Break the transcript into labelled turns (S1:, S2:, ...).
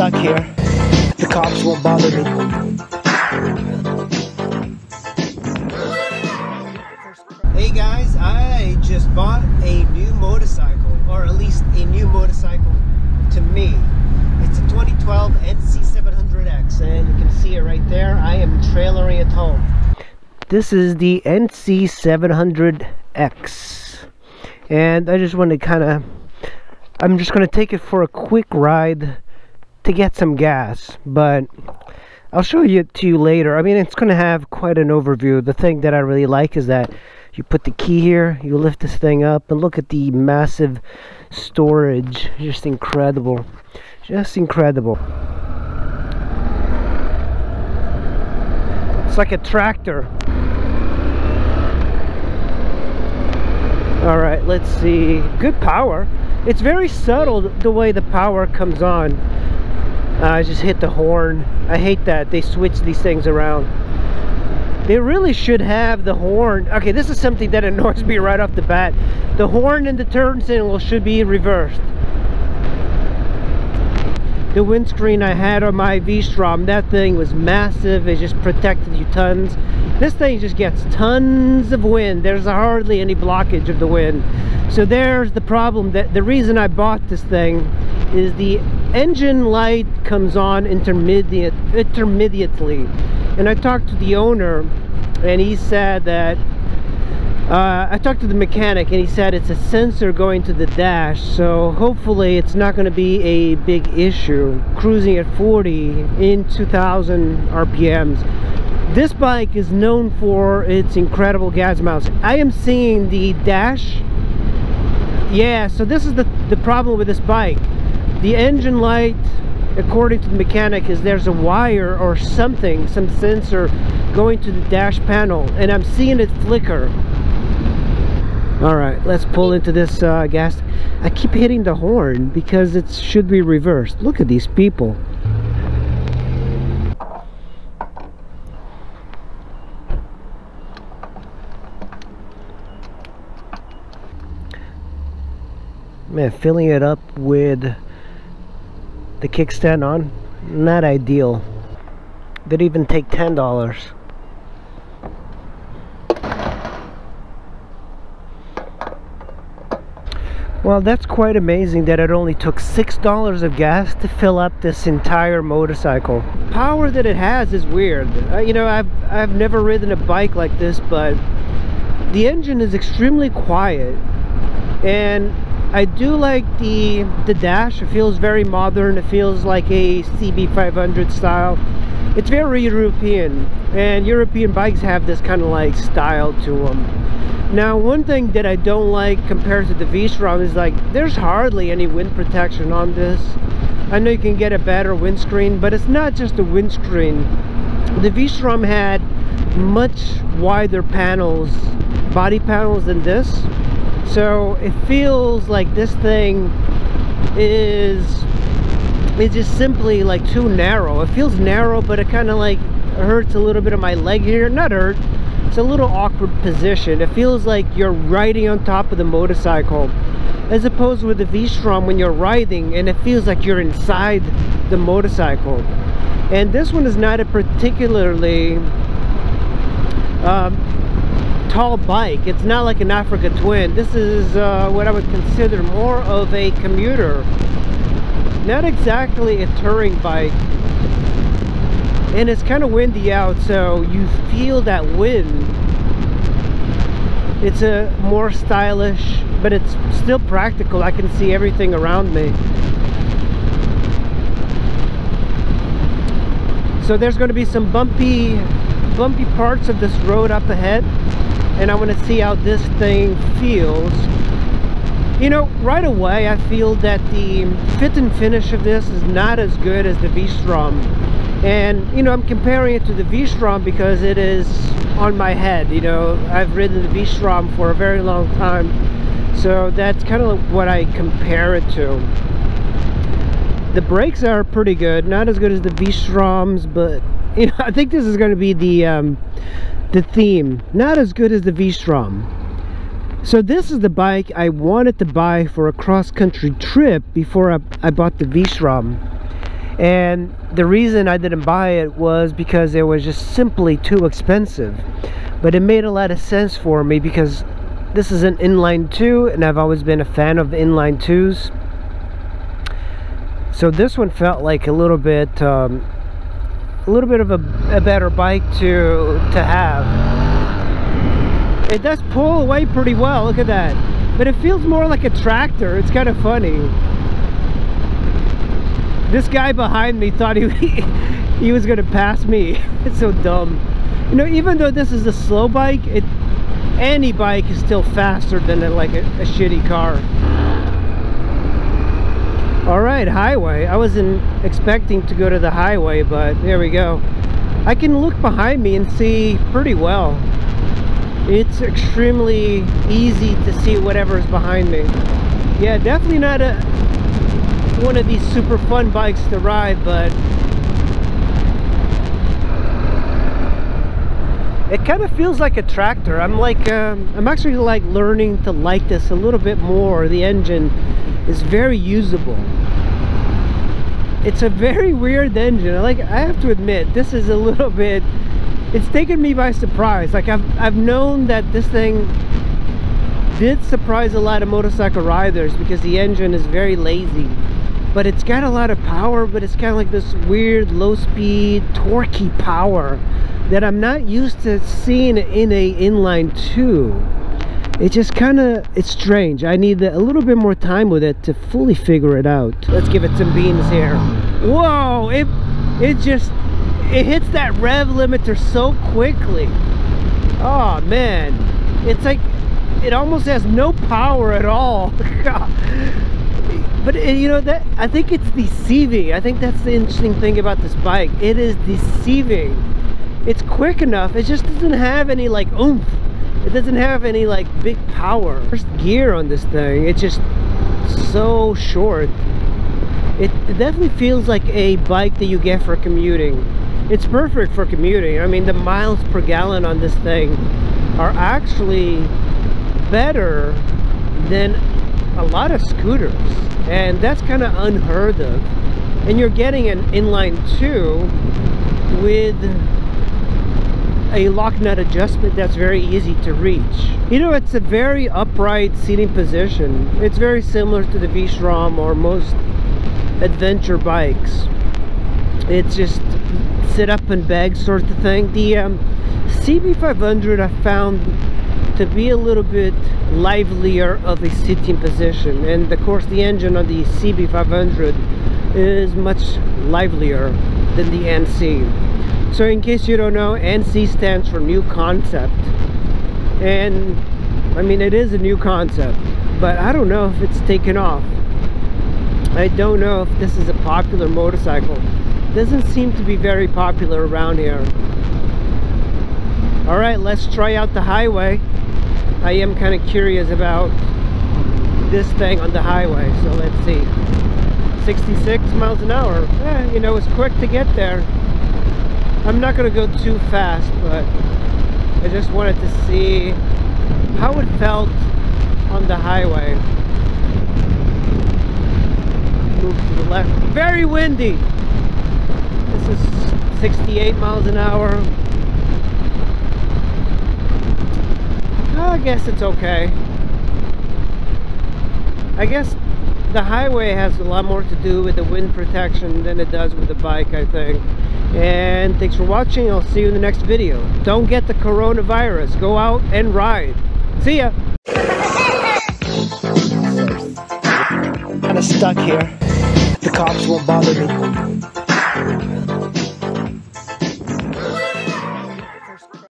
S1: stuck here. The cops won't bother me. Hey guys, I just bought a new motorcycle, or at least a new motorcycle to me. It's a 2012 NC700x, and you can see it right there. I am trailering it home. This is the NC700x, and I just want to I'm just going to take it for a quick ride to get some gas, but I'll show it to you later. I mean, it's going to have quite an overview. The thing that I really like is that you put the key here, you lift this thing up, and look at the massive storage. Just incredible. Just incredible. It's like a tractor. Alright, let's see. Good power. It's very subtle the way the power comes on. I just hit the horn. I hate that they switch these things around. They really should have the horn. Okay, this is something that annoys me right off the bat. The horn and the turn signal should be reversed. The windscreen I had on my V-Strom, that thing was massive. It just protected you tons. This thing just gets tons of wind. There's hardly any blockage of the wind. So there's the problem. That the reason I bought this thing is the engine light comes on intermittently. And I talked to the owner, and he said that I talked to the mechanic, and he said it's a sensor going to the dash, so hopefully it's not going to be a big issue cruising at 40 in 2000 RPMs. This bike is known for its incredible gas mileage. I am seeing the dash. Yeah, so this is the problem with this bike. The engine light, according to the mechanic, is there's a wire or something, some sensor going to the dash panel, and I'm seeing it flicker. Alright, let's pull into this gas. I keep hitting the horn because it should be reversed. Look at these people. Man, filling it up with the kickstand on, not ideal. Didn't even take $10. Well, that's quite amazing that it only took $6 of gas to fill up this entire motorcycle. Power that it has is weird. You know, I've never ridden a bike like this, but the engine is extremely quiet, and I do like the dash. It feels very modern. It feels like a CB500 style. It's very European, and European bikes have this kind of like style to them. Now, one thing that I don't like compared to the V-Strom is like there's hardly any wind protection on this. I know you can get a better windscreen, but it's not just the windscreen. The V-Strom had much wider panels, body panels than this. So it feels like this thing is just simply like too narrow. It feels narrow, but it kind of like hurts a little bit of my leg here. Not hurt. It's a little awkward position. It feels like you're riding on top of the motorcycle, as opposed with the V-Strom when you're riding and it feels like you're inside the motorcycle. And this one is not a particularly tall bike. It's not like an Africa Twin. This is what I would consider more of a commuter, not exactly a touring bike. And it's kind of windy out, so you feel that wind. It's a more stylish, but it's still practical. I can see everything around me. So there's going to be some bumpy parts of this road up ahead, and I want to see how this thing feels. You know, right away I feel that the fit and finish of this is not as good as the V-Strom. And you know, I'm comparing it to the V-Strom because it is on my head. You know, I've ridden the V-Strom for a very long time, so that's kind of what I compare it to. The brakes are pretty good, not as good as the V-Stroms, but you know, I think this is going to be the theme. Not as good as the V-Strom. So this is the bike I wanted to buy for a cross-country trip before I bought the V-Strom. And the reason I didn't buy it was because it was just simply too expensive. But it made a lot of sense for me because this is an inline 2, and I've always been a fan of the inline 2s. So this one felt like a little bit of a better bike to have. It does pull away pretty well, look at that. But it feels more like a tractor. It's kind of funny. This guy behind me thought he was gonna pass me. It's so dumb. You know, even though this is a slow bike, any bike is still faster than like a shitty car. All right, highway. I wasn't expecting to go to the highway, but there we go. I can look behind me and see pretty well. It's extremely easy to see whatever's behind me. Yeah, definitely not one of these super fun bikes to ride, but it kind of feels like a tractor. I'm actually like learning to like this a little bit more. The engine is very usable. It's a very weird engine. I have to admit, this is a little bit, it's taken me by surprise. Like I've known that this thing did surprise a lot of motorcycle riders because the engine is very lazy. But it's got a lot of power, but it's kind of like this weird low speed torquey power that I'm not used to seeing in a inline 2. It just kind of, it's strange. I need a little bit more time with it to fully figure it out. Let's give it some beans here. Whoa, it hits that rev limiter so quickly. Oh man, it's like it almost has no power at all. But you know, that I think it's deceiving. I think that's the interesting thing about this bike. It is deceiving. It's quick enough. It just doesn't have any like oomph. It doesn't have any like big power. First gear on this thing, it's just so short. It definitely feels like a bike that you get for commuting. It's perfect for commuting. I mean, the miles per gallon on this thing are actually better than a lot of scooters, and that's kind of unheard of. And you're getting an inline 2 with a lock nut adjustment that's very easy to reach. You know, it's a very upright seating position. It's very similar to the V-Strom or most adventure bikes. It's just sit up and beg sort of thing. The CB500 I found to be a little bit livelier of a sitting position, and of course the engine on the CB500 is much livelier than the NC. So in case you don't know, NC stands for new concept, and I mean it is a new concept, but I don't know if it's taken off. I don't know if this is a popular motorcycle. It doesn't seem to be very popular around here. Alright, let's try out the highway. I am kind of curious about this thing on the highway, so let's see. 66 miles an hour. You know, it's quick to get there. I'm not going to go too fast, but I just wanted to see how it felt on the highway. Move to the left. Very windy. This is 68 miles an hour. I guess it's okay. I guess the highway has a lot more to do with the wind protection than it does with the bike, I think. And thanks for watching. I'll see you in the next video. Don't get the coronavirus. Go out and ride. See ya. Kind of stuck here. The cops won't bother me.